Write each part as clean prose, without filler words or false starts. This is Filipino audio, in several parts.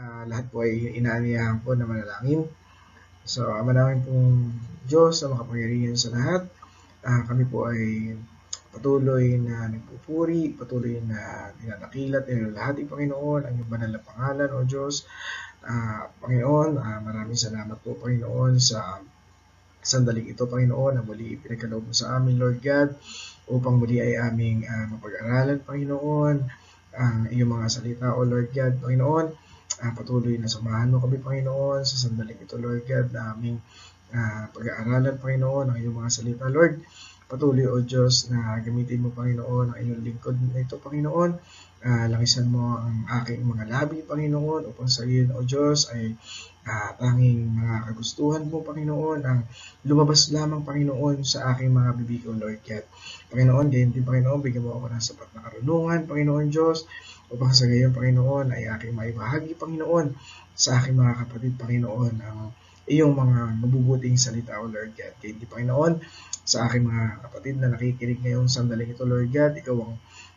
Lahat po ay inaanyayahan po na manalangin. So, Ama namin pong Diyos na makapangyarihan sa lahat. Kami po ay patuloy na nagpupuri, patuloy na dinadakilat, nilalahati, Panginoon, ang iyong banal na pangalan, O Diyos. Panginoon, maraming salamat po, Panginoon, sa sandaling ito, Panginoon, na muli ipinagkaloob mo sa amin, Lord God, upang muli ay aming mapag-aralan, Panginoon, ang iyong mga salita, O Lord God, Panginoon. Patuloy na samahan mo kami, Panginoon, sa sandaling ito, Lord God, na aming pag-aaralan, Panginoon, ang iyong mga salita, Lord. Patuloy, O Diyos, na gamitin mo, Panginoon, ang iyong lingkod na ito, Panginoon. Langisan mo ang aking mga labi, Panginoon, upang sa iyo, O Diyos, ay tanging mga kagustuhan mo, Panginoon, ang lumabas lamang, Panginoon, sa aking mga bibig, O Lord God. Panginoon, ganyan din, Panginoon, bigyan mo ako ng sapat na karunungan, Panginoon Diyos, upang sa gayon, Panginoon, ay aking maibahagi, Panginoon, sa aking mga kapatid, Panginoon, ang iyong mga mabubuting salita, O Lord God. Ganyan din, Panginoon, sa aking mga kapatid na nakikinig ngayong sandaling ito, Lord God, ikaw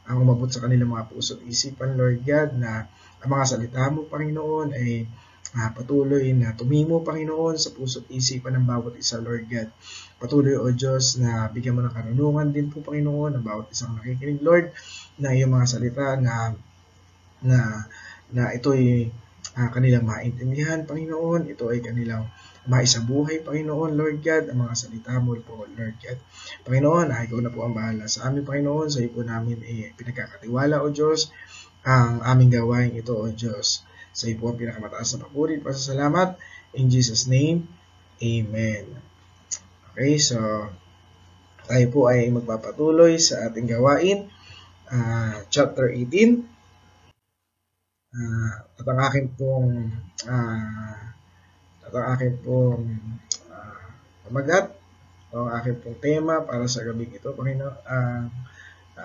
ang umabot sa kanilang mga puso at isipan, Lord God, na ang mga salita mo, Panginoon, ay patuloy na tumimo, Panginoon, sa puso at isipan ng bawat isa, Lord God. Patuloy, O Diyos, na bigyan mo ng karunungan din po, Panginoon, ng bawat isang nakikinig, Lord, na iyong mga salita na ito'y kanilang maintindihan, Panginoon, ito ay kanilang maisabuhay, Panginoon, Lord God, ang mga salita mo po, Lord God. Panginoon, ikaw na po ang bahala sa amin, Panginoon, sa iyo po namin pinagkakatiwala, O Diyos, ang aming gawain ito, O Diyos. Sa iyo po ang pinakamataas na papuri, pasasalamat, in Jesus' name, Amen. Okay, so tayo po ay magpapatuloy sa ating gawain, chapter 18. At ang aking pong pamagat o ang aking pong tema para sa gabing ito, Panginoon,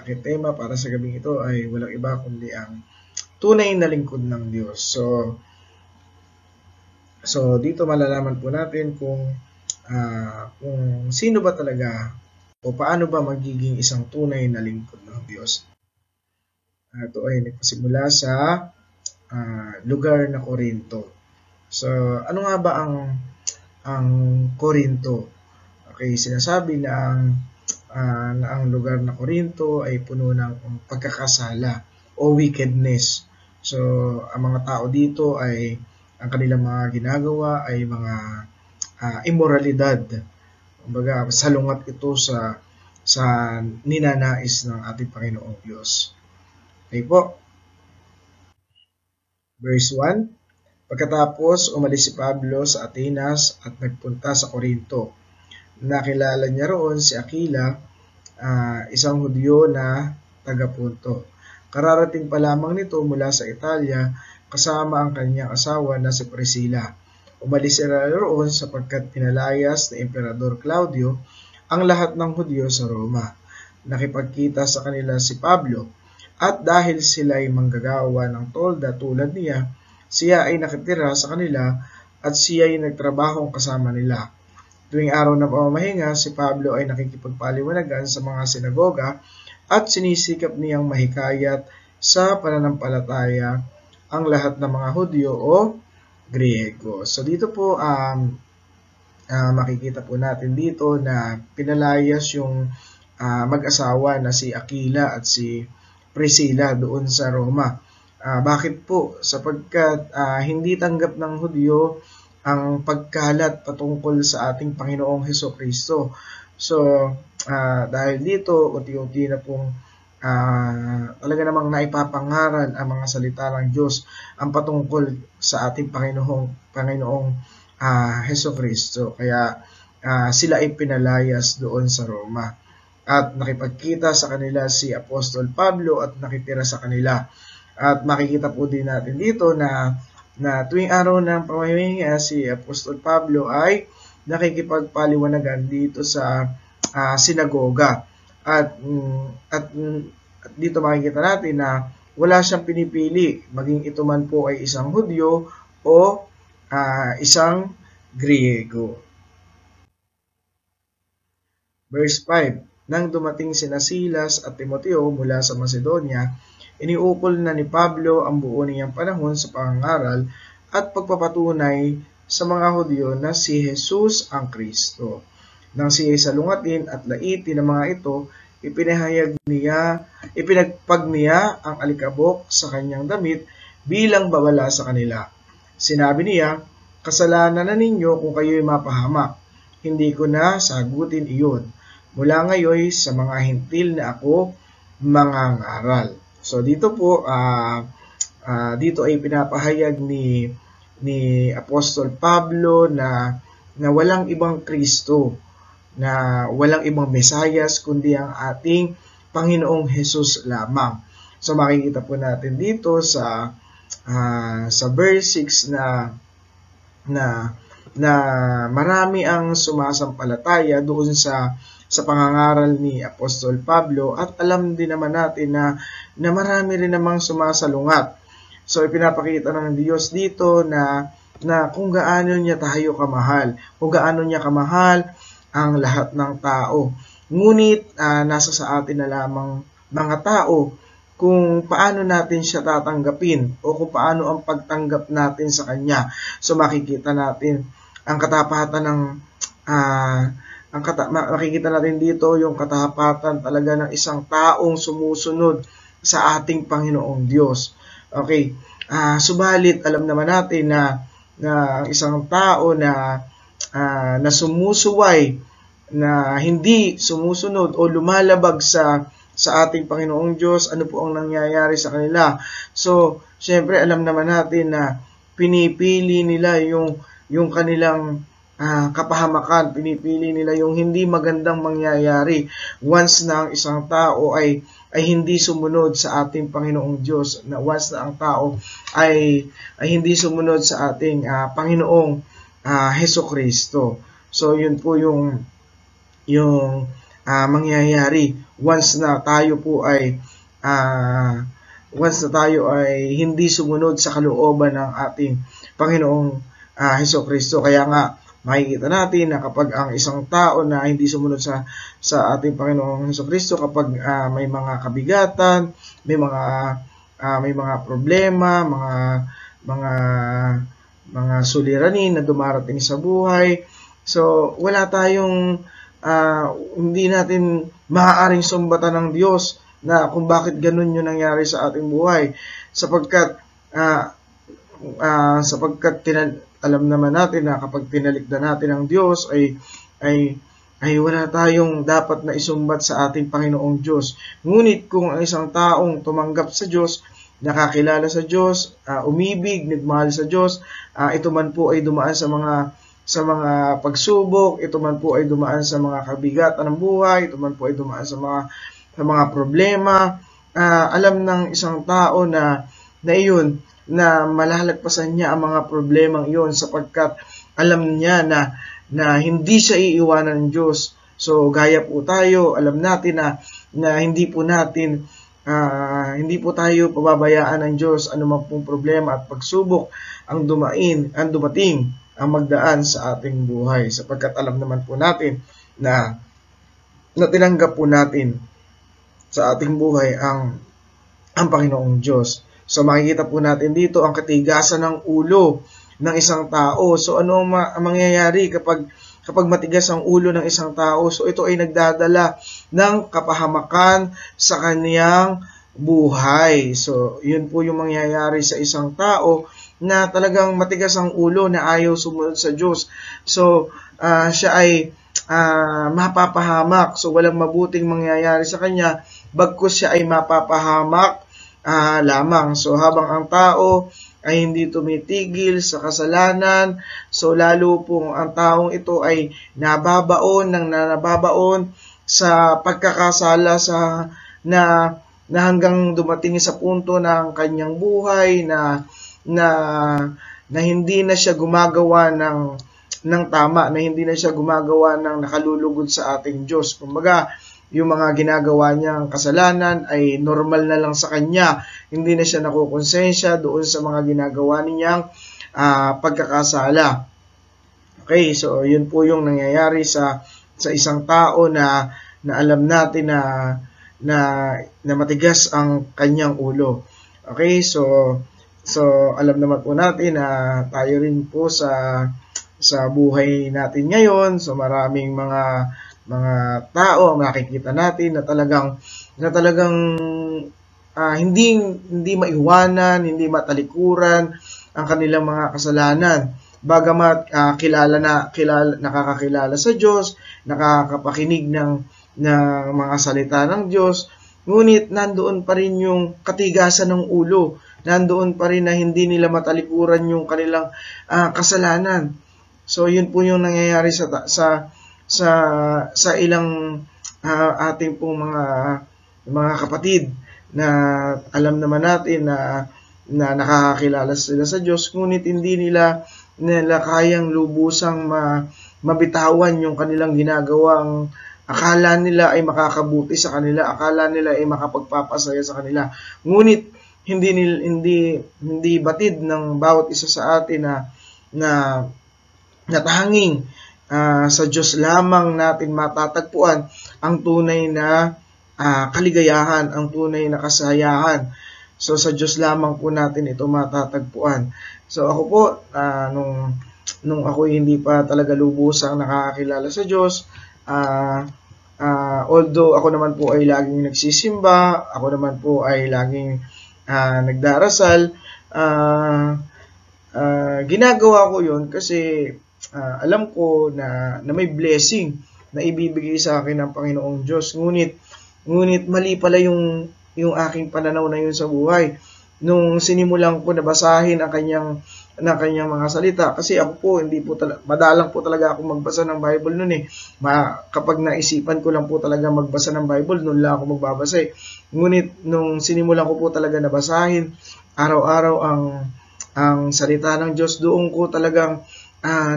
aking tema para sa gabing ito ay walang iba kundi ang tunay na lingkod ng Diyos. So dito malalaman po natin kung sino ba talaga o paano ba magiging isang tunay na lingkod ng Diyos. Ito ay nagpasimula sa lugar na Corinto. So, ano nga ba ang Corinto? Okay, sinasabi na ang lugar na Corinto ay puno ng pagkakasala o wickedness. So, ang mga tao dito ay ang kanilang mga ginagawa ay mga immoralidad. Kumbaga, salungat ito sa ninanais ng ating Panginoong Diyos. Okay po. Verse 1. Pagkatapos, umalis si Pablo sa Atenas at nagpunta sa Corinto. Nakilala niya roon si Aquila, isang Hudyo na taga-Punto. Kararating pa lamang nito mula sa Italia kasama ang kanyang asawa na si Priscilla. Umalis sila roon sapagkat pinalayas ni Emperador Claudio ang lahat ng Hudyo sa Roma. Nakipagkita sa kanila si Pablo at dahil sila ay manggagawa ng tolda tulad niya, siya ay nakitira sa kanila at siya ay nagtrabahong kasama nila. Tuwing araw ng pamamahinga, si Pablo ay nakikipagpaliwanagan sa mga sinagoga at sinisikap niyang mahikayat sa pananampalataya ang lahat ng mga Hudyo o Griego. So dito po makikita po natin dito na pinalayas yung mag-asawa na si Aquila at si Priscilla doon sa Roma. Bakit po? Sapagkat hindi tanggap ng Hudyo ang pagkalat patungkol sa ating Panginoong Hesukristo. So, dahil dito, unti-unti na pong talaga namang naipapangaral ang mga salita ng Diyos ang patungkol sa ating Panginoong Hesukristo. Kaya sila ay pinalayas doon sa Roma. At nakipagkita sa kanila si Apostol Pablo at nakitira sa kanila. At makikita po din natin dito na tuwing araw ng pamamahinga si Apostol Pablo ay nakikipagpaliwanagan dito sa sinagoga. At dito makikita natin na wala siyang pinipili, maging ito man po ay isang Hudyo o isang Griego. Verse 5. nang dumating sina Silas at Timoteo mula sa Macedonia, iniukol na ni Pablo ang buo niyang panahon sa pangangaral at pagpapatunay sa mga Hudyo na si Jesus ang Kristo. Nang siya salungatin at laitin ng mga ito, ipinagpag niya ang alikabok sa kanyang damit bilang babala sa kanila. Sinabi niya, kasalanan na ninyo kung kayo'y mapahamak. Hindi ko na sagutin iyon. Mula ngayon sa mga hintil na ako mangangaral. So dito po, dito ay pinapahayag ni Apostol Pablo na walang ibang Kristo, na walang ibang Mesayas kundi ang ating Panginoong Jesus lamang. So makikita po natin dito sa verse 6 na marami ang sumasampalataya doon sa pangangaral ni Apostol Pablo, at alam din naman natin na marami rin namang sumasalungat. So ipinapakita ng Diyos dito na kung gaano niya tayo kamahal, kung gaano niya kamahal ang lahat ng tao. Ngunit nasa sa atin na lamang mga tao kung paano natin siya tatanggapin o kung paano ang pagtanggap natin sa Kanya. So makikita natin ang katapatan makikita natin dito yung katapatan talaga ng isang taong sumusunod sa ating Panginoong Diyos. Okay, subalit alam naman natin na ang isang tao na sumusuway, na hindi sumusunod o lumalabag sa ating Panginoong Diyos, ano po ang nangyayari sa kanila? So, syempre alam naman natin na pinipili nila yung kanilang kapahamakan, pinipili nila yung hindi magandang mangyayari once na ang isang tao ay hindi sumunod sa ating Panginoong Diyos, na once na ang tao ay hindi sumunod sa ating Panginoong Hesukristo. So yun po yung mangyayari once na tayo ay hindi sumunod sa kalooban ng ating Panginoong Hesukristo. Kaya nga makikita natin na kapag ang isang tao na hindi sumunod sa ating Panginoong Hesukristo, kapag may mga kabigatan, may mga problema, mga suliranin na dumarating sa buhay, so wala tayong hindi natin maaaring sumbatan ng Diyos na kung bakit ganun yung nangyari sa ating buhay, sapagkat alam naman natin na kapag tinalikdan natin ang Diyos ay wala tayong dapat na isumbat sa ating Panginoong Diyos. Ngunit kung ang isang taong tumanggap sa Diyos, nakakilala sa Diyos, umibig, nagmahal sa Diyos, ito man po ay dumaan sa mga pagsubok, ito man po ay dumaan sa mga kabigatan ng buhay, ito man po ay dumaan sa mga problema, alam ng isang tao na iyon, na malalagpasan niya ang mga problemang iyon, sapagkat alam niya na hindi siya iiwanan ng Diyos. So gaya po tayo, alam natin na hindi po tayo pababayaan ng Diyos anuman pong problema at pagsubok ang dumating, ang magdaan sa ating buhay, sapagkat alam naman po natin na tinanggap po natin sa ating buhay ang Panginoong Diyos. So makikita po natin dito ang katigasan ng ulo ng isang tao. So ano ang mangyayari kapag matigas ang ulo ng isang tao? So ito ay nagdadala ng kapahamakan sa kaniyang buhay. So yun po yung mangyayari sa isang tao na talagang matigas ang ulo, na ayaw sumunod sa Diyos. So siya ay mapapahamak. So walang mabuting mangyayari sa kanya, bagkus siya ay mapapahamak lamang. So habang ang tao ay hindi tumitigil sa kasalanan, so lalo pong ang taong ito ay nababaon sa pagkakasala na hanggang dumating sa punto ng kanyang buhay na hindi na siya gumagawa ng tama, na hindi na siya gumagawa ng nakalulugod sa ating Diyos. Kumbaga, yung mga ginagawa niyang kasalanan ay normal na lang sa kanya. Hindi na siya nakukonsensya doon sa mga ginagawa niyang pagkakasala. Okay, so yun po yung nangyayari sa isang tao na na alam natin na matigas ang kanyang ulo. Okay, so alam naman po natin na tayo rin po sa buhay natin ngayon, so maraming mga tao ang nakikita natin na talagang hindi maiwanan, hindi matalikuran ang kanilang mga kasalanan. Bagamat nakakakilala sa Diyos, nakakapakinig ng mga salita ng Diyos, ngunit nandoon pa rin yung katigasan ng ulo, nandoon pa rin na hindi nila matalikuran yung kanilang kasalanan. So yun po yung nangyayari sa ilang ating pong mga kapatid na alam naman natin na nakakakilala sila sa Diyos, ngunit hindi nila kayang lubusang mabitawan yung kanilang ginagawang akala nila ay makakabuti sa kanila, akala nila ay makapagpapasaya sa kanila. Ngunit hindi batid ng bawat isa sa atin na tanging sa Diyos lamang natin matatagpuan ang tunay na kaligayahan, ang tunay na kasayahan. So sa Diyos lamang po natin ito matatagpuan. So ako po, nung ako hindi pa talaga lubusang nakakakilala sa Diyos, although ako naman po ay laging nagsisimba, ako naman po ay laging nagdarasal, ginagawa ko yun kasi alam ko na may blessing na ibibigay sa akin ng Panginoong Diyos. Ngunit mali pala yung aking pananaw na yun sa buhay. Nung sinimulan ko na basahin ang kanyang mga salita, kasi ako po madalang po talaga ako magbasa ng Bible noon eh. Kapag naisipan ko lang po talaga magbasa ng Bible, noon lang ako magbabasa eh. Ngunit nung sinimulan ko po talaga na basahin araw-araw ang salita ng Diyos, doon ko talagang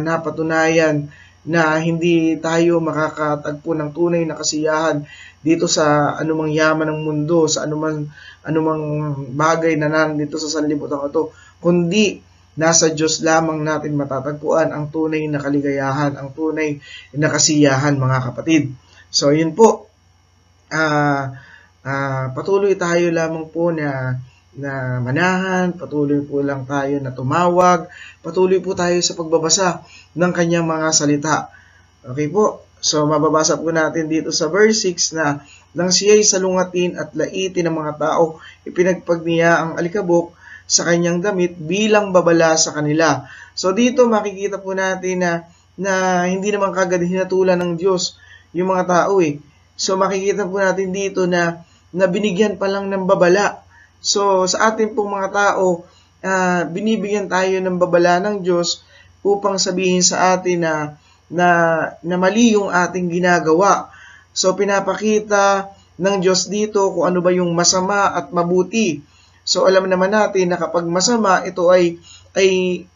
napatunayan na hindi tayo makakatagpo ng tunay na kasiyahan dito sa anumang yaman ng mundo, sa anumang bagay na nandito sa sanlibutan ito, kundi nasa Diyos lamang natin matatagpuan ang tunay na kaligayahan, ang tunay na kasiyahan, mga kapatid. So yun po, patuloy tayo lamang po na manahan, patuloy po lang tayo na tumawag, patuloy po tayo sa pagbabasa ng kanyang mga salita. Okay po, so mababasa po natin dito sa verse 6 na nang siya'y salungatin at laitin ng mga tao, ipinagpag niya ang alikabok sa kanyang damit bilang babala sa kanila. So dito makikita po natin na hindi naman kagad hinatulan ng Diyos yung mga tao eh. So makikita po natin dito na binigyan pa lang ng babala. So sa ating pong mga tao, binibigyan tayo ng babala ng Diyos upang sabihin sa atin na mali yung ating ginagawa. So pinapakita ng Diyos dito kung ano ba yung masama at mabuti. So alam naman natin na kapag masama, ito ay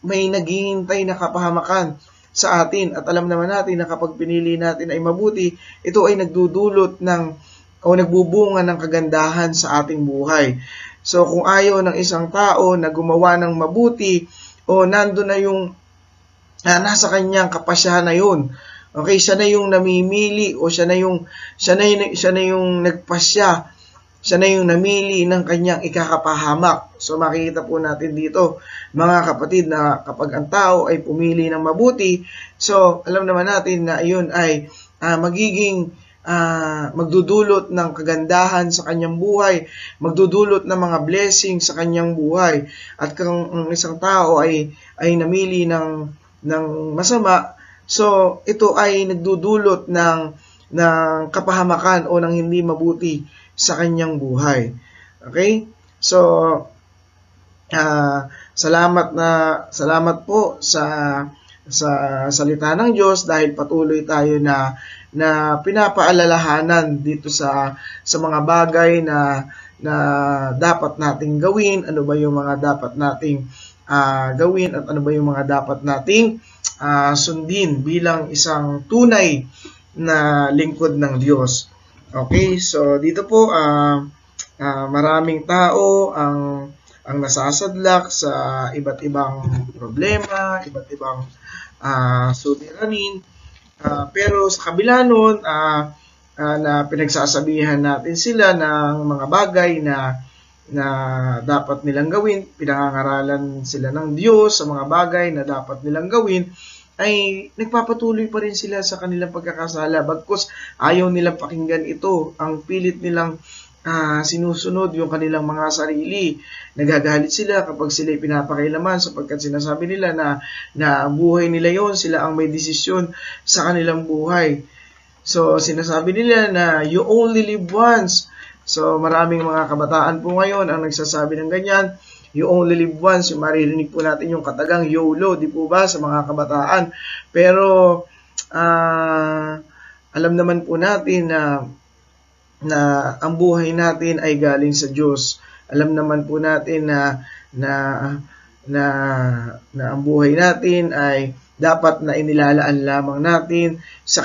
may naghihintay na kapahamakan sa atin. At alam naman natin na kapag pinili natin ay mabuti, ito ay nagdudulot o nagbubunga ng kagandahan sa ating buhay. So kung ayaw ng isang tao na gumawa ng mabuti, o nando na yung nasa kanyang kapasyahan na yun. Okay, siya na yung namimili o siya na yung nagpasya. Siya na yung namili ng kanyang ikakapahamak. So makikita po natin dito, mga kapatid, na kapag ang tao ay pumili ng mabuti, so alam naman natin na iyon ay magiging magdudulot ng kagandahan sa kanyang buhay, magdudulot ng mga blessing sa kanyang buhay. At kung ang isang tao ay namili ng masama, so ito ay nagdudulot ng kapahamakan o ng hindi mabuti sa kanyang buhay. Okay? So salamat po sa salita ng Diyos, dahil patuloy tayo na pinapaalalahanan dito sa mga bagay na dapat nating gawin, ano ba yung mga dapat nating gawin at ano ba yung mga dapat nating sundin bilang isang tunay na lingkod ng Diyos. Okay, so dito po maraming tao ang nasasadlak sa iba't ibang problema, iba't ibang suliranin. Pero sa kabila nun, na pinagsasabihan natin sila ng mga bagay na dapat nilang gawin, pinangangaralan sila ng Diyos sa mga bagay na dapat nilang gawin, ay nagpapatuloy pa rin sila sa kanilang pagkakasala. Bagkus ayaw nilang pakinggan ito, ang pilit nilang sinusunod yung kanilang mga sarili. Nagagalit sila kapag sila pinapakailaman sapagkat sinasabi nila na buhay nila yon, sila ang may desisyon sa kanilang buhay. So, sinasabi nila na you only live once. So, maraming mga kabataan po ngayon ang nagsasabi ng ganyan. You only live once. Yung maririnig po natin yung katagang YOLO, di po ba, sa mga kabataan. Pero, alam naman po natin na ang buhay natin ay galing sa Diyos. Alam naman po natin na ang buhay natin ay dapat na inilalaan lamang natin sa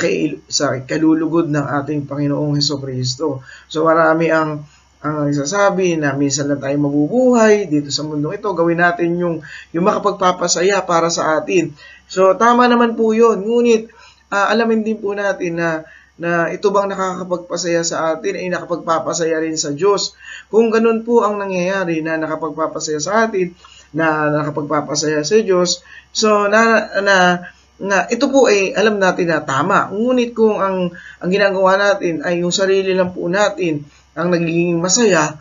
kalulugod ng ating Panginoong Hesukristo. So marami ang nagsasabi na minsan lang tayo mabubuhay dito sa mundong ito, gawin natin yung makapagpapasaya para sa atin. So tama naman po yun, ngunit alamin din po natin na ito bang nakakapagpasaya sa atin ay nakapagpapasaya rin sa Diyos. Kung ganun po ang nangyayari na nakapagpapasaya sa atin, na nakapagpapasaya sa Diyos, so ito po ay alam natin na tama. Ngunit kung ang ginagawa natin ay yung sarili lang po natin ang nagiging masaya,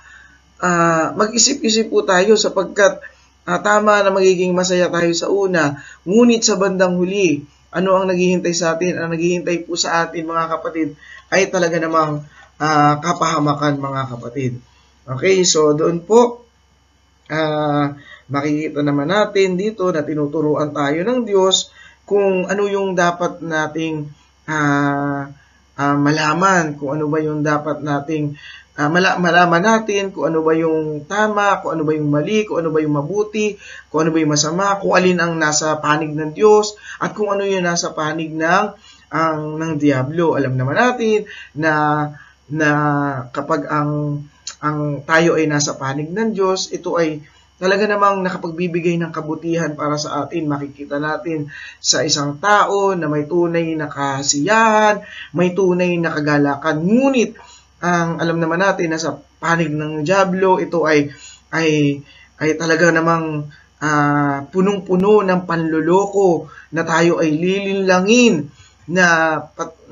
mag-isip-isip po tayo sapagkat tama na magiging masaya tayo sa una, ngunit sa bandang huli, ano ang naghihintay sa atin? Ang naghihintay po sa atin, mga kapatid, ay talaga namang kapahamakan, mga kapatid. Okay, so doon po, makikita naman natin dito na tinuturuan tayo ng Diyos kung ano yung dapat nating malaman, kung ano ba yung dapat nating malaman natin, kung ano ba yung tama, kung ano ba yung mali, kung ano ba yung mabuti, kung ano ba yung masama, kung alin ang nasa panig ng Diyos, at kung ano yung nasa panig ng Diablo. Alam naman natin na kapag ang tayo ay nasa panig ng Diyos, ito ay talaga namang nakapagbibigay ng kabutihan para sa atin. Makikita natin sa isang tao na may tunay na kasiyahan, may tunay na kagalakan. Ngunit, ang alam naman natin na sa panig ng Diablo, ito ay talaga namang punong-puno ng panloloko na tayo ay lilinlangin na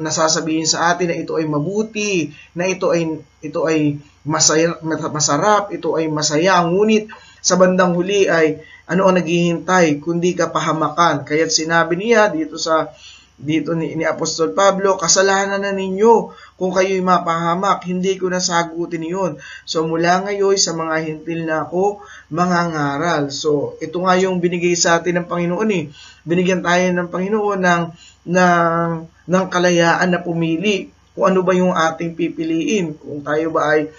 nasasabihin sa atin na ito ay mabuti, na ito ay masarap, ito ay masaya. Ngunit sa bandang huli ay ano ang naghihintay kundi kapahamakan. Kaya't sinabi niya dito ni Apostol Pablo, kasalanan na ninyo kung kayo'y mapahamak, hindi ko nasagutin iyon. So mula ngayon sa mga hintil na ako mangangaral. So ito nga yung binigay sa atin ng Panginoon eh. Binigyan tayo ng Panginoon ng kalayaan na pumili kung ano ba yung ating pipiliin. Kung tayo ba ay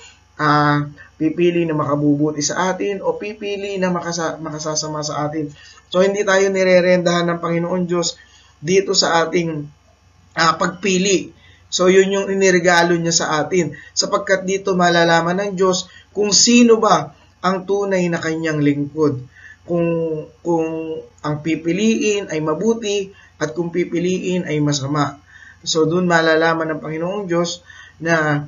pipili na makabubuti sa atin o pipili na makasasama sa atin. So hindi tayo nirerendahan ng Panginoon Diyos dito sa ating pagpili. So yun yung iniregalo niya sa atin. Sapagkat dito malalaman ng Diyos kung sino ba ang tunay na kanyang lingkod. Kung ang pipiliin ay mabuti at kung pipiliin ay masama. So doon malalaman ng Panginoong Diyos na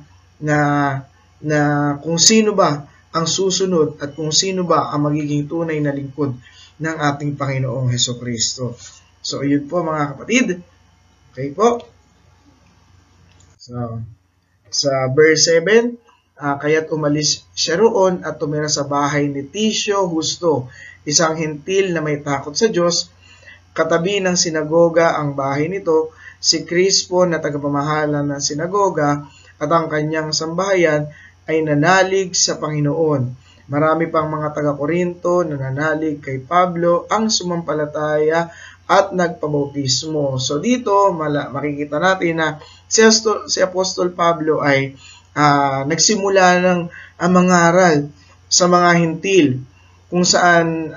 kung sino ba ang susunod at kung sino ba ang magiging tunay na lingkod ng ating Panginoong Hesukristo. So, yun po mga kapatid. Okay po. So, sa verse 7, kaya't umalis siya roon at tumira sa bahay ni Ticio Justo, isang hentil na may takot sa Diyos. Katabi ng sinagoga ang bahay nito, si Crispo na tagapamahala ng sinagoga at ang kanyang sambahayan ay nanalig sa Panginoon. Marami pang mga taga-Korinto na nanalig kay Pablo ang sumampalataya at nagpabautismo. So dito makikita natin na si Apostol Pablo ay nagsimula ng mangaral sa mga hintil kung saan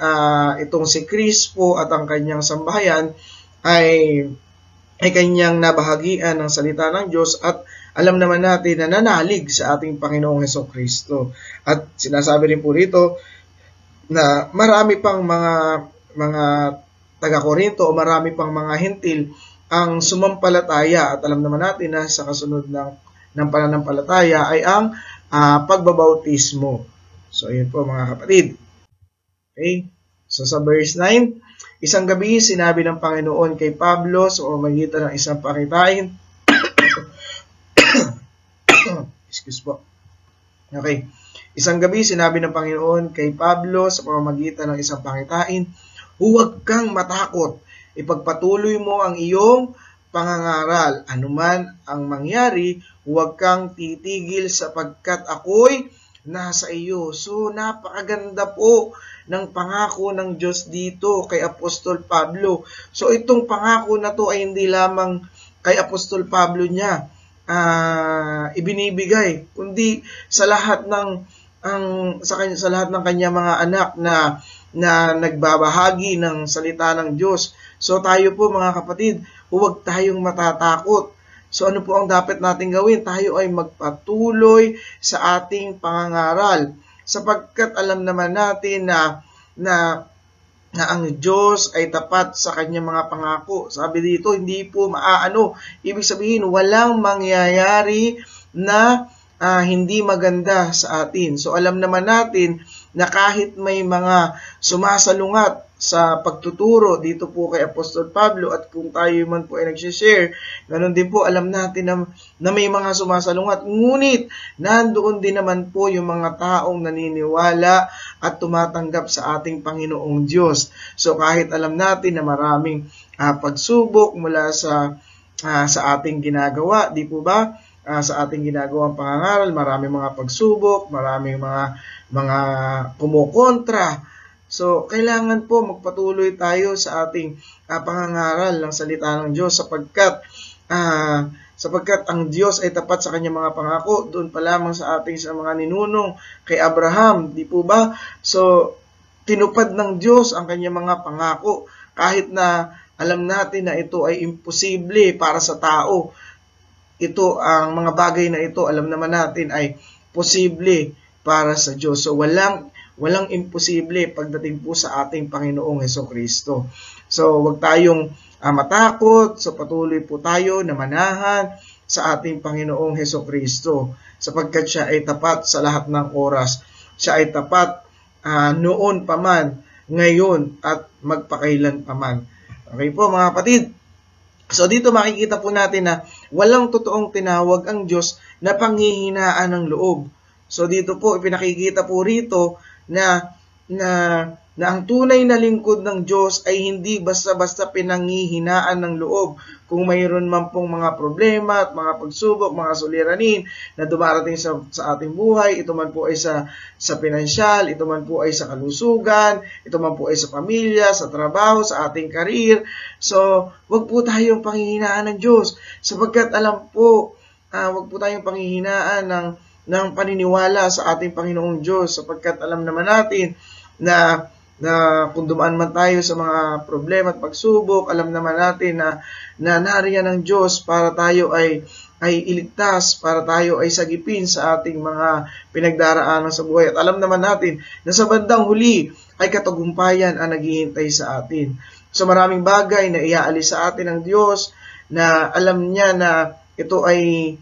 itong si Crispo at ang kanyang sambahayan ay kanyang nabahagian ng salita ng Diyos at alam naman natin na nanalig sa ating Panginoong Hesukristo. At sinasabi rin po rito na marami pang mga taga-Korinto o marami pang mga hentil ang sumampalataya at alam naman natin na sa kasunod ng ng pananampalataya ay ang pagbabautismo. So, yun po mga kapatid. Okay? So, sa verse 9, isang gabi sinabi ng Panginoon kay Pablo sa pamamagitan ng isang pakitain. Excuse po. Okay. Isang gabi sinabi ng Panginoon kay Pablo sa pamamagitan ng isang pakitain, huwag kang matakot. Ipagpatuloy mo ang iyong pangangaral. Anuman ang mangyari, huwag kang titigil sapagkat ako'y nasa iyo. So, napakaganda po ng pangako ng Diyos dito kay Apostol Pablo. So, itong pangako na to ay hindi lamang kay Apostol Pablo niya ibinibigay, kundi sa lahat ng sa lahat ng kanya mga anak na nagbabahagi ng salita ng Diyos. So tayo po mga kapatid, huwag tayong matatakot. So ano po ang dapat natin gawin? Tayo ay magpatuloy sa ating pangangaral sapagkat alam naman natin na ang Diyos ay tapat sa kanyang mga pangako. Sabi dito, hindi po maaano. Ibig sabihin, walang mangyayari na hindi maganda sa atin. So alam naman natin na kahit may mga sumasalungat sa pagtuturo dito po kay Apostol Pablo at kung tayo man po ay nagsishare, ganun din po alam natin na may mga sumasalungat. Ngunit nandoon din naman po yung mga taong naniniwala at tumatanggap sa ating Panginoong Diyos. So kahit alam natin na maraming pagsubok mula sa ating ginagawa, di po ba? Sa ating ginagawang pangangaral, maraming mga pagsubok, maraming mga kumukontra. So, kailangan po magpatuloy tayo sa ating pangangaral ng salita ng Diyos sapagkat ang Diyos ay tapat sa kanyang mga pangako. Doon pa lamang sa mga ninunong kay Abraham, di po ba? So, tinupad ng Diyos ang kanyang mga pangako kahit na alam natin na ito ay imposible para sa tao. Ito, ang mga bagay na ito, alam naman natin ay posible para sa Diyos. So, walang imposible pagdating po sa ating Panginoong Hesukristo. So, huwag tayong matakot. So, patuloy po tayo na manahan sa ating Panginoong Hesukristo sapagkat siya ay tapat sa lahat ng oras. Siya ay tapat noon pa man, ngayon at magpakailan pa man. Okay po mga kapatid. So, dito makikita po natin na walang totoong tinawag ang Diyos na panghihinaan ng loob. So, dito po, ipinakikita po rito na ang tunay na lingkod ng Diyos ay hindi basta-basta pinanghihinaan ng loob. Kung mayroon man pong mga problema at mga pagsubok, mga suliranin na dumarating sa ating buhay, ito man po ay sa pinansyal, ito man po ay sa kalusugan, ito man po ay sa pamilya, sa trabaho, sa ating karir. So, wag po tayong panghihinaan ng Diyos sapagkat alam po, wag po tayong panghihinaan ng paniniwala sa ating Panginoong Diyos sapagkat alam naman natin na kung dumaan man tayo sa mga problema at pagsubok, alam naman natin na nariyan ng Diyos para tayo ay iligtas, para tayo ay sagipin sa ating mga pinagdaraanan sa buhay. At alam naman natin na sa bandang huli ay katagumpayan ang naghihintay sa atin. So maraming bagay na iaalis sa atin ng Diyos na alam niya na ito ay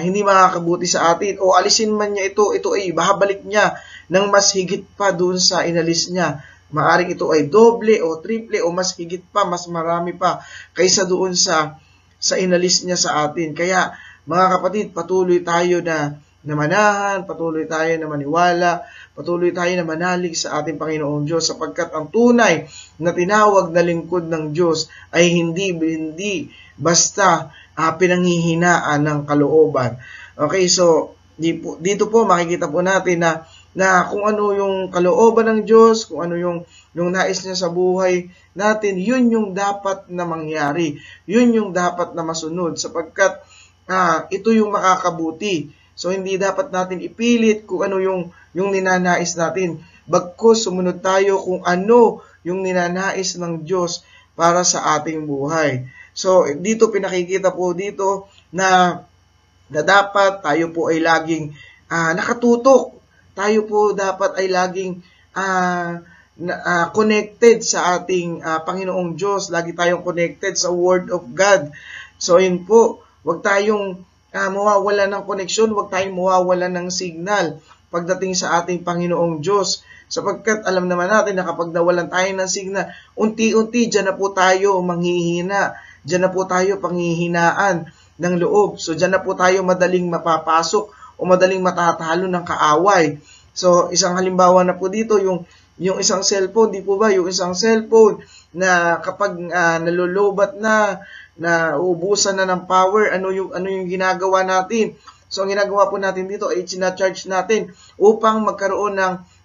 hindi makakabuti sa atin o alisin man niya ito ay babalik niya ng mas higit pa doon sa inalis niya. Maaring ito ay doble o triple o mas higit pa, mas marami pa kaysa doon sa inalis niya sa atin. Kaya mga kapatid, patuloy tayo na manahan, patuloy tayo na maniwala, patuloy tayo na manalig sa ating Panginoong Diyos sapagkat ang tunay na tinawag na lingkod ng Diyos ay hindi basta pinanghihinaan ng kalooban. Okay, so dito po makikita po natin na kung ano yung kalooban ng Diyos, kung ano yung nais niya sa buhay natin, yun yung dapat na mangyari. Yun yung dapat na masunod sapagkat ito yung makakabuti. So hindi dapat natin ipilit kung ano yung ninanais natin. Bagkus sumunod tayo kung ano yung ninanais ng Diyos para sa ating buhay. So, dito pinakikita po dito na dapat tayo po ay laging nakatutok. Tayo po dapat ay laging connected sa ating Panginoong Diyos. Lagi tayong connected sa Word of God. So, yun po, huwag tayong mawawalan ng koneksyon, huwag tayong mawawalan ng signal pagdating sa ating Panginoong Diyos. Sapagkat alam naman natin na kapag nawalan tayo ng signal, unti-unti dyan na po tayo manghihina, dyan na po tayo panghihinaan ng loob. So dyan na po tayo madaling mapapasok o madaling matatalo ng kaaway. So isang halimbawa na po dito, yung isang cellphone, di po ba? Yung isang cellphone na kapag nalulubat na uubusan na ng power, ano yung ginagawa natin? So ang ginagawa po natin dito ay charge natin upang magkaroon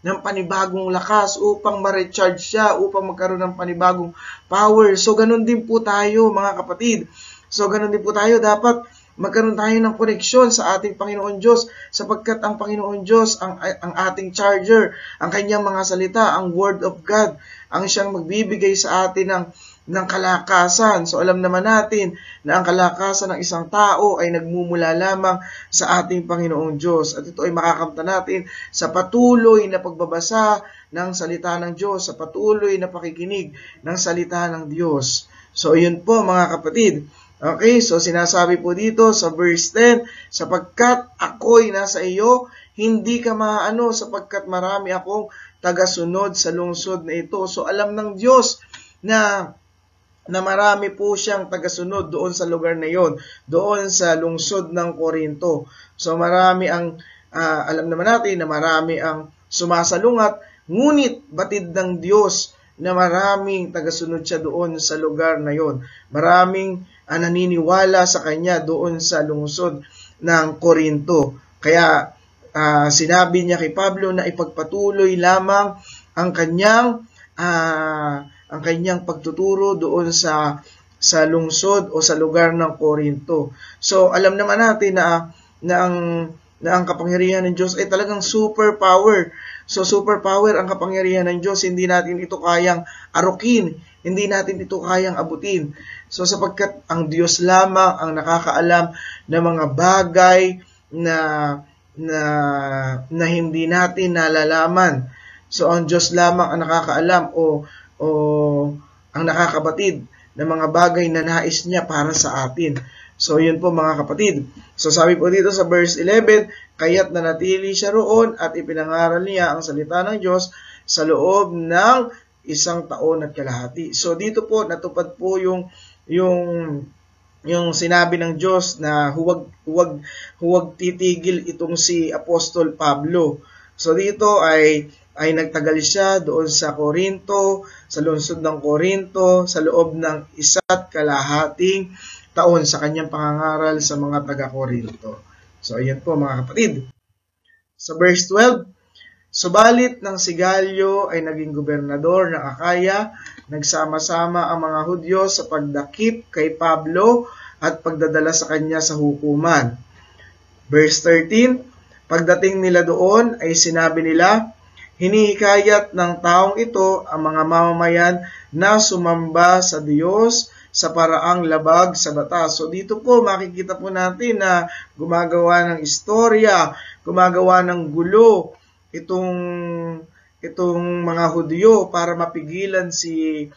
ng panibagong lakas, upang ma-recharge siya, upang magkaroon ng panibagong power. So ganun din po tayo mga kapatid. So ganun din po tayo, dapat magkaroon tayo ng koneksyon sa ating Panginoon Diyos, sapagkat ang Panginoon Diyos ang ating charger, ang kanyang mga salita, ang Word of God, ang siyang magbibigay sa atin ng kalakasan. So alam naman natin na ang kalakasan ng isang tao ay nagmumula lamang sa ating Panginoong Diyos. At ito ay makakamtan natin sa patuloy na pagbabasa ng salita ng Diyos, sa patuloy na pakikinig ng salita ng Diyos. So yun po mga kapatid. Okay, so sinasabi po dito sa verse 10, sapagkat ako'y nasa iyo, hindi ka maaano, sapagkat marami akong tagasunod sa lungsod na ito. So alam ng Diyos na marami po siyang tagasunod doon sa lugar na yon, doon sa lungsod ng Corinto. So marami alam naman natin na marami ang sumasalungat, ngunit batid ng Diyos na maraming tagasunod siya doon sa lugar na yon. Maraming naniniwala sa kanya doon sa lungsod ng Corinto. Kaya sinabi niya kay Pablo na ipagpatuloy lamang ang kanyang pagtuturo doon sa lungsod o sa lugar ng Corinto. So alam naman natin na ang kapangyarihan ng Diyos ay talagang superpower. So superpower ang kapangyarihan ng Diyos, hindi natin ito kayang arukin, hindi natin ito kayang abutin. So sapagkat ang Diyos lamang ang nakakaalam ng mga bagay na hindi natin nalalaman. So ang Diyos lamang ang nakakaalam o ang nakakabatid ng mga bagay na nais niya para sa atin. So yun po mga kapatid. So sabi po dito sa verse 11, kaya't nanatili siya roon at ipinangaral niya ang salita ng Diyos sa loob ng 1 taon at kalahati. So dito po natupad po yung sinabi ng Diyos na huwag titigil itong si Apostol Pablo. So dito ay nagtagal siya doon sa Corinto, sa lungsod ng Corinto, sa loob ng 1 kalahating taon sa kanyang pangangaral sa mga taga-Corinto. So ayan po mga kapatid. Sa verse 12, subalit nang si Galyo ay naging gobernador ng Akaya, nagsama-sama ang mga Hudyo sa pagdakip kay Pablo at pagdadala sa kanya sa hukuman. Verse 13, pagdating nila doon ay sinabi nila, hinihikayat ng taong ito ang mga mamamayan na sumamba sa Diyos sa paraang labag sa batas. So dito po makikita po natin na gumagawa ng istorya, gumagawa ng gulo itong mga Hudyo para mapigilan si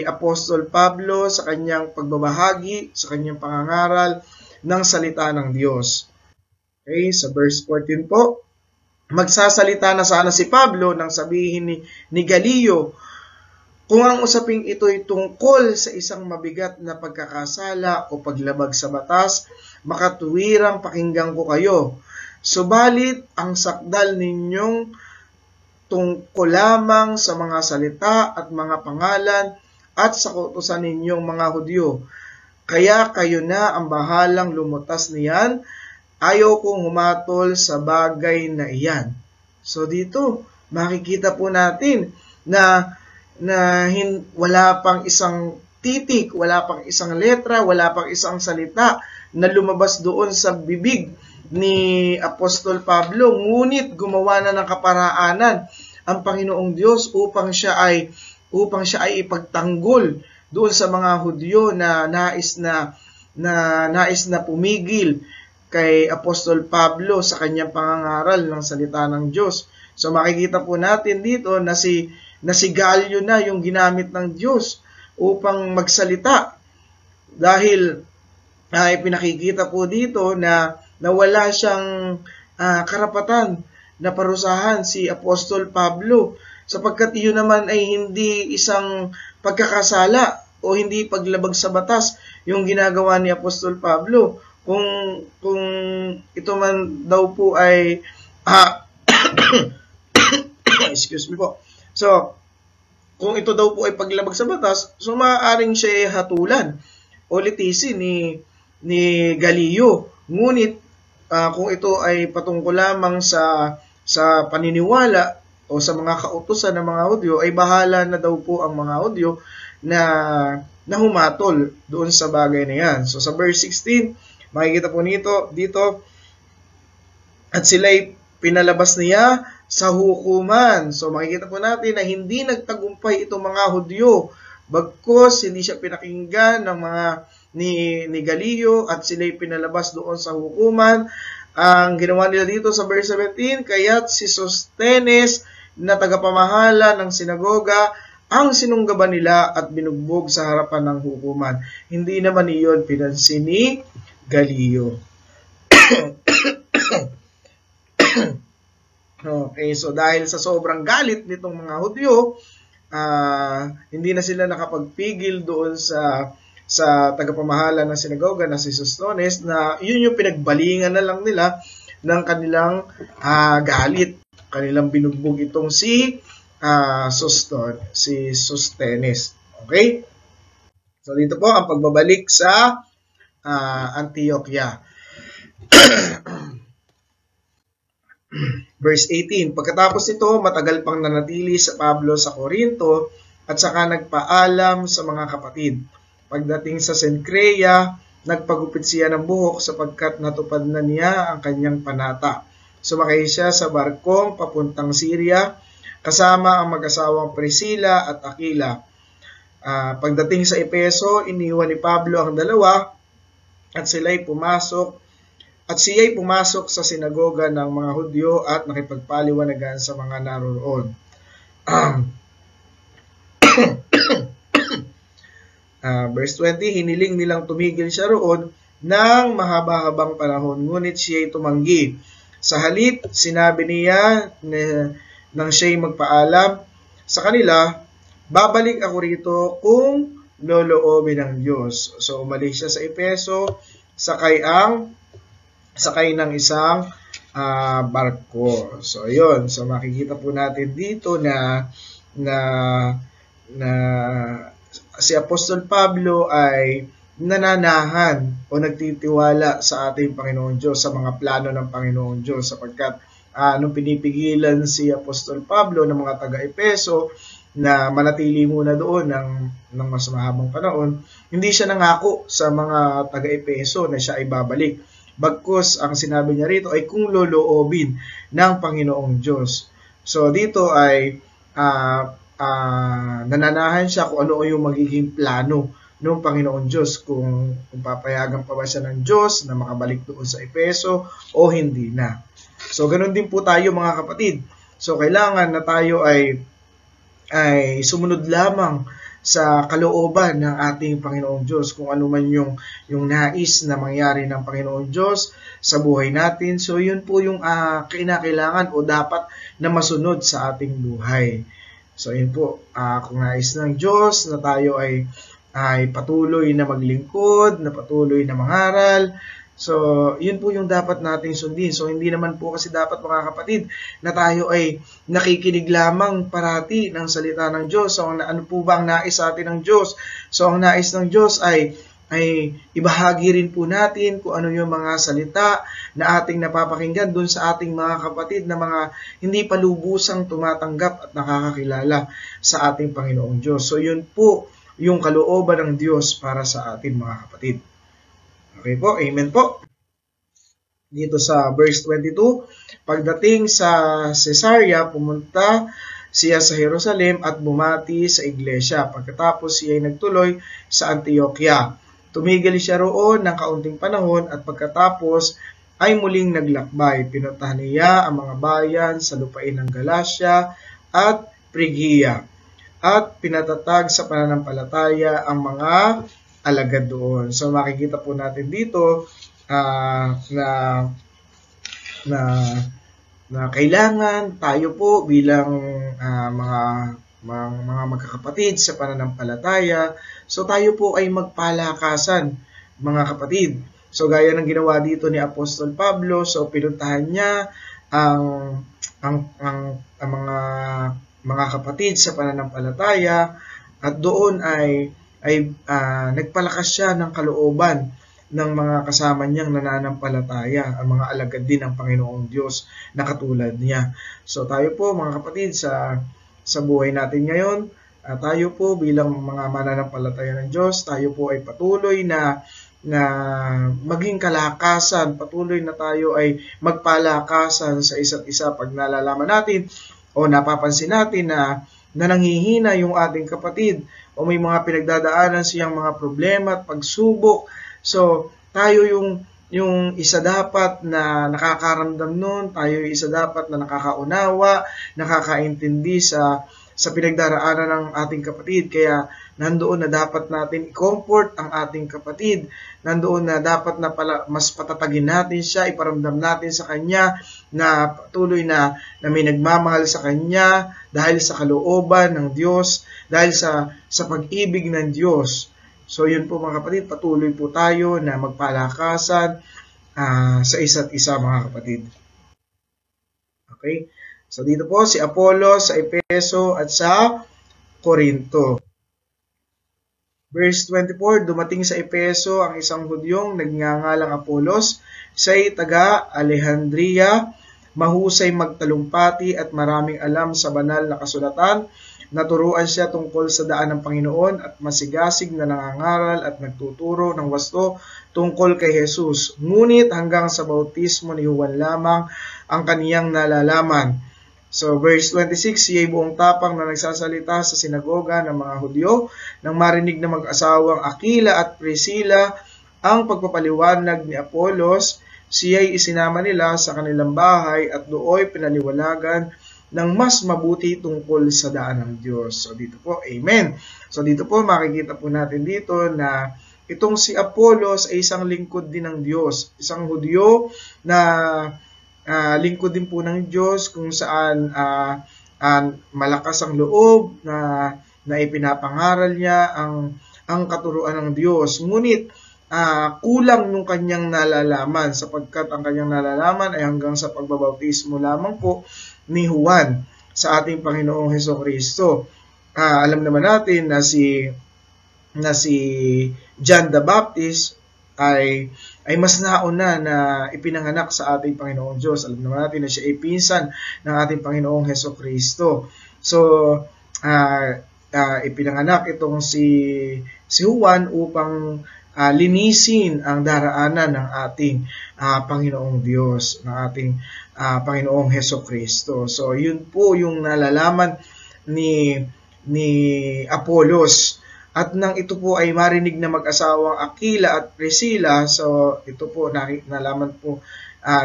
Apostol Pablo sa kanyang pagbabahagi, sa kanyang pangangaral ng salita ng Diyos. Okay, sa verse 14 po, magsasalita na sana si Pablo nang sabihin ni Galio, kung ang usaping ito ay tungkol sa isang mabigat na pagkakasala o paglabag sa batas, makatuwirang pakinggan ko kayo. Subalit ang sakdal ninyong tungkol lamang sa mga salita at mga pangalan at sa kautusan ninyong mga Hudyo. Kaya kayo na ang bahalang lumutas niyan, ayaw kong humatol sa bagay na iyan. So dito, makikita po natin na wala pang isang titik, wala pang isang letra, wala pang isang salita na lumabas doon sa bibig ni Apostol Pablo, ngunit gumawa na ng kaparaanan ang Panginoong Diyos upang siya ay ipagtanggol doon sa mga Hudyo na nais na pumigil kay Apostol Pablo sa kanyang pangangaral ng salita ng Diyos. So makikita po natin dito na si Galyo na yung ginamit ng Diyos upang magsalita. Dahil ay pinakikita po dito na wala siyang karapatan na parusahan si Apostol Pablo, sapagkat iyon naman ay hindi isang pagkakasala o hindi paglabag sa batas yung ginagawa ni Apostol Pablo. Kung ito man daw po ay excuse me po. So, kung ito daw po ay paglabag sa batas, so maaaring siya ay hatulan o litisin ni Gallio. Ngunit kung ito ay patungkol lamang sa paniniwala o sa mga kautusan ng mga Hudyo, ay bahala na daw po ang mga Hudyo na humatol doon sa bagay na yan. So sa verse 16, makikita po dito, at sila'y pinalabas niya sa hukuman. So makikita po natin na hindi nagtagumpay itong mga Hudyo, bagkus hindi siya pinakinggan ng mga ni Gallio at sila'y pinalabas doon sa hukuman. Ang ginawa nila dito sa verse 17, kaya't si Sostenes na tagapamahala ng sinagoga ang sinunggaban nila at binugbog sa harapan ng hukuman. Hindi naman iyon pinansin ni Gallio. Okay, so dahil sa sobrang galit nitong mga Hudyo, hindi na sila nakapagpigil doon sa tagapamahala ng sinagoga na si Sostenes, na yun yung pinagbalingan na lang nila ng kanilang galit. Kanilang binugbog itong si Sostenes. Okay? So dito po ang pagbabalik sa Antioquia. Verse 18, pagkatapos nito, matagal pang nanatili sa Pablo sa Corinto at saka nagpaalam sa mga kapatid. Pagdating sa Cencrea, nagpagupit siya ng buhok sapagkat natupad na niya ang kanyang panata. Sumakay siya sa barkong papuntang Syria kasama ang mag-asawang Priscilla at Aquila. Pagdating sa Efeso, iniwan ni Pablo ang dalawa at siya'y pumasok sa sinagoga ng mga Hudyo at nakipagpaliwanagan sa mga naroroon. Verse 20, hiniling nilang tumigil siya roon ng mahaba-habang panahon, ngunit siya'y tumanggi. Sa halip, sinabi niya nang siya'y magpaalam sa kanila, babalik ako rito kung loloobin ng Diyos. So umalis siya sa Efeso, sakay ng isang barko. So yun, so makikita po natin dito na si Apostol Pablo ay nananahan o nagtitiwala sa ating Panginoon Diyos, sa mga plano ng Panginoon Diyos, sapagkat nung pinipigilan si Apostol Pablo ng mga taga-Efeso na manatili muna doon ng mas mahabang panahon, hindi siya nangako sa mga taga-Efeso na siya ay babalik. Bagkus ang sinabi niya rito ay kung loloobin ng Panginoong Diyos. So dito ay nananahan siya kung ano yung magiging plano ng Panginoon Diyos, kung papayagan pa ba siya ng Diyos na makabalik doon sa Efeso o hindi na. So ganoon din po tayo mga kapatid. So kailangan na tayo ay sumunod lamang sa kalooban ng ating Panginoong Diyos, kung ano man yung nais na mangyari ng Panginoong Diyos sa buhay natin. So yun po yung kinakailangan o dapat na masunod sa ating buhay. So yun po, kung nais ng Diyos na tayo ay patuloy na maglingkod, na patuloy na mangaral, so yun po yung dapat nating sundin. So hindi naman po kasi dapat mga kapatid na tayo ay nakikinig lamang parati ng salita ng Diyos. So ano po ba ang nais sa atin ng Diyos? So ang nais ng Diyos ay ibahagi rin po natin kung ano yung mga salita na ating napapakinggan doon sa ating mga kapatid na mga hindi pa lubusang tumatanggap at nakakakilala sa ating Panginoong Diyos. So yun po yung kalooban ng Diyos para sa atin mga kapatid. Okay po, amen po. Dito sa verse 22, pagdating sa Caesarea, pumunta siya sa Jerusalem at bumati sa iglesia. Pagkatapos siya ay nagtuloy sa Antioquia. Tumigil siya roon ng kaunting panahon at pagkatapos ay muling naglakbay. Pinuntahan niya ang mga bayan sa lupain ng Galacia at Phrygia at pinatatag sa pananampalataya ang mga alagad doon. So makikita po natin dito na kailangan tayo po bilang mga magkakapatid sa pananampalataya, so tayo po ay magpalakasan, mga kapatid. So gaya ng ginawa dito ni Apostol Pablo, so pinuntahan niya ang mga kapatid sa pananampalataya, at doon ay nagpalakas siya ng kalooban ng mga kasama niyang nananampalataya, ang mga alagad din ng Panginoong Diyos na katulad niya. So tayo po mga kapatid sa buhay natin ngayon, tayo po bilang mga mananampalataya ng Diyos, tayo po ay patuloy na maging kalakasan, patuloy na tayo ay magpalakasan sa isa't isa pag nalalaman natin o napapansin natin na nanghihina yung ating kapatid o may mga pinagdadaanan siyang mga problema at pagsubok. So, tayo yung isa dapat na nakakaramdam nun, tayo yung isa dapat na nakakaunawa, nakakaintindi sa pinagdaraanan ng ating kapatid. Kaya nandoon na dapat natin i-comfort ang ating kapatid. Nandoon na dapat na mas patatagin natin siya, iparamdam natin sa kanya na patuloy na may nagmamahal sa kanya dahil sa kalooban ng Diyos, dahil sa pag-ibig ng Diyos. So yun po mga kapatid, patuloy po tayo na magpalakasan sa isa't isa mga kapatid. Okay? So dito po si Apollos sa Efeso at sa Corinto. Verse 24, dumating sa Efeso ang isang Hudyong nagngangalang Apollos, siya'y taga Alejandria, mahusay magtalumpati at maraming alam sa banal na kasulatan. Naturuan siya tungkol sa daan ng Panginoon at masigasig na nangangaral at nagtuturo ng wasto tungkol kay Jesus. Ngunit hanggang sa bautismo ni Juan lamang ang kaniyang nalalaman. So verse 26, siya'y buong tapang na nagsasalita sa sinagoga ng mga Hudyo nang marinig na mag-asawang Aquila at Priscilla ang pagpapaliwanag ni Apollos. Siya'y isinama nila sa kanilang bahay at dooy pinaliwanagan ng mas mabuti tungkol sa daan ng Diyos. So dito po, amen. So dito po makikita po natin dito na itong si Apollos ay isang lingkod din ng Diyos. Isang Hudyo na lingkod din po ng Diyos kung saan malakas ang loob na ipinapangaral niya ang katuruan ng Diyos. Ngunit kulang yung kanyang nalalaman sapagkat ang kanyang nalalaman ay hanggang sa pagbabautismo lamang po ni Juan sa ating Panginoong Hesukristo. Alam naman natin na si John the Baptist ay mas nauna na ipinanganak sa ating Panginoong Diyos. Alam naman natin na siya ay pinsan ng ating Panginoong Hesukristo. So, ipinanganak itong si Juan upang linisin ang daraanan ng ating Panginoong Diyos, ng ating Panginoong Hesukristo. So, yun po yung nalalaman ni Apollos. At nang ito po ay marinig na mag-asawang Aquila at Priscilla, so ito po nalaman po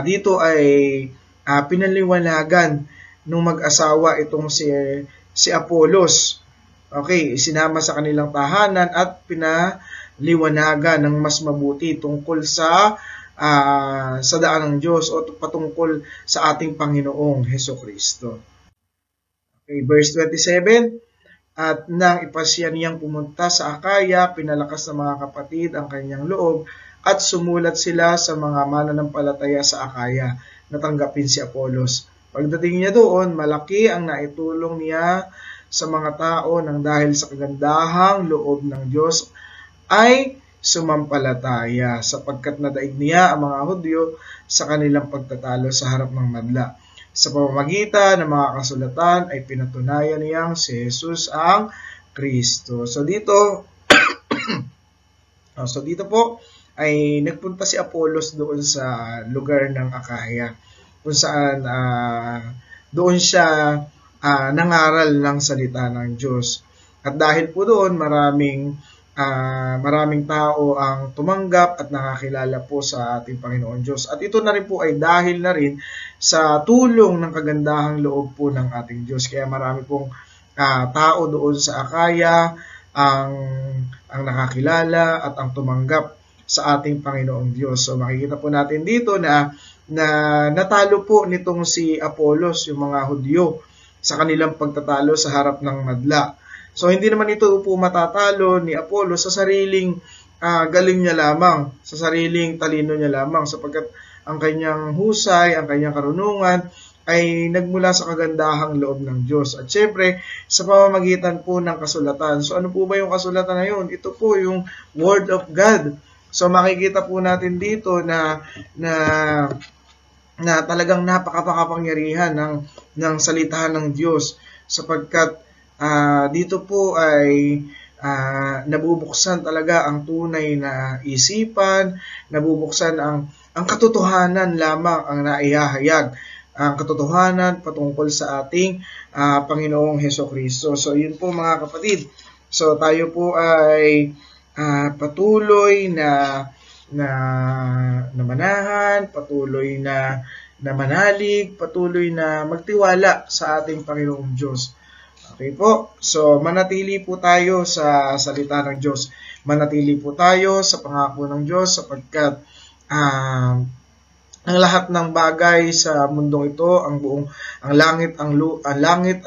dito ay pinaliwanagan nung mag-asawa itong si Apollos. Okay, isinama sa kanilang tahanan at pinaliwanagan ng mas mabuti tungkol sa daan ng Diyos o patungkol sa ating Panginoong Hesukristo. Okay, verse 27, at nang ipasya niyang pumunta sa Akaya, pinalakas ng mga kapatid ang kanyang loob at sumulat sila sa mga mananampalataya sa Akaya na tanggapin si Apollos. Pagdating niya doon, malaki ang naitulong niya sa mga tao nang dahil sa kagandahang loob ng Diyos ay sumampalataya sapagkat nadaig niya ang mga Hudyo sa kanilang pagtatalo sa harap ng madla. Sa pamamagitan ng mga kasulatan ay pinatunayan niyang si Jesus ang Kristo. So dito po ay nagpunta si Apollos doon sa lugar ng Akaya kung saan doon siya nangaral ng salita ng Diyos. At dahil po doon maraming tao ang tumanggap at nakakilala po sa ating Panginoon Diyos. At ito na rin po ay dahil na rin sa tulong ng kagandahang loob po ng ating Diyos. Kaya marami pong tao doon sa Akaya ang nakakilala at ang tumanggap sa ating Panginoong Diyos. So makikita po natin dito na natalo po nitong si Apolos yung mga Hudyo sa kanilang pagtatalo sa harap ng madla. So hindi naman ito po matatalo ni Apolos sa sariling galing niya lamang, sa sariling talino niya lamang, sapagkat ang kanyang husay, ang kanyang karunungan ay nagmula sa kagandahang loob ng Diyos. At syempre, sa pamamagitan po ng kasulatan. So ano po ba yung kasulatan na yun? Ito po yung Word of God. So makikita po natin dito na talagang napakapakapangyarihan ng salita ng Diyos, sapagkat dito po ay nabubuksan talaga ang tunay na isipan, nabubuksan ang katotohanan lamang ang naihahayag, ang katotohanan patungkol sa ating Panginoong Hesukristo. So yun po mga kapatid. So tayo po ay patuloy na manahan, patuloy na manalig, patuloy na magtiwala sa ating Panginoong Diyos. Okay po, so manatili po tayo sa salita ng Diyos. Manatili po tayo sa pangako ng Diyos, sapagkat ang lahat ng bagay sa mundong ito, ang langit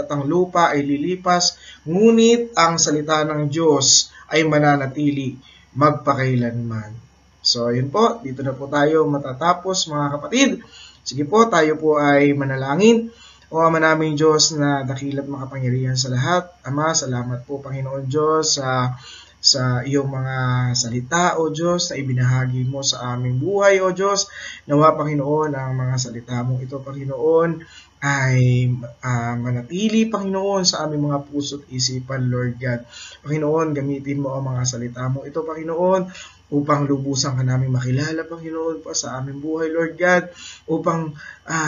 at ang lupa ay lilipas, ngunit ang salita ng Diyos ay mananatili magpakailanman. So yun po, dito na po tayo matatapos mga kapatid. Sige po, tayo po ay manalangin. O Ama naming Diyos na dakila't makapangyarihan sa lahat. Ama, salamat po Panginoon Diyos sa iyong mga salita, O Diyos, na ibinahagi mo sa aming buhay, O Diyos. Nawa, Panginoon, ang mga salita mo ito, Panginoon, ay manatili, Panginoon, sa aming mga puso't isipan, Lord God. Panginoon, gamitin mo ang mga salita mo ito, Panginoon, upang lubusan ka namin makilala, Panginoon, pa sa aming buhay, Lord God, upang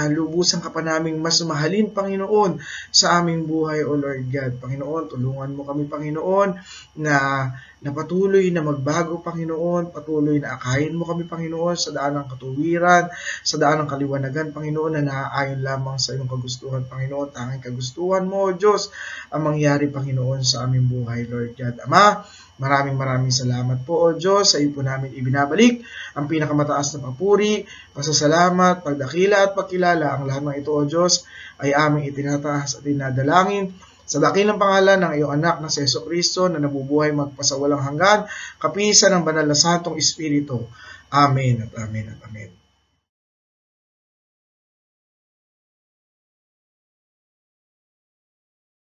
lubusan ka pa namin mas mahalin, Panginoon, sa aming buhay, O Lord God. Panginoon, tulungan mo kami, Panginoon, na patuloy na magbago, Panginoon, patuloy na akayin mo kami, Panginoon, sa daan ng katuwiran, sa daan ng kaliwanagan, Panginoon, na naaayon lamang sa iyong kagustuhan, Panginoon. Tanging kagustuhan mo, O Diyos, ang mangyari, Panginoon, sa aming buhay, Lord God. Ama, maraming salamat po, O Diyos, sa iyo po namin ibinabalik ang pinakamataas na papuri, pasasalamat, pagdakila at pagkilala. Ang lahat ng ito, O Diyos, ay aming itinataas at dinadalangin sa dakilang pangalan ng iyong anak na si Hesukristo na nabubuhay magpasawalang hanggan, kapisan ng banal na Santong Espiritu. Amen at amen at amen.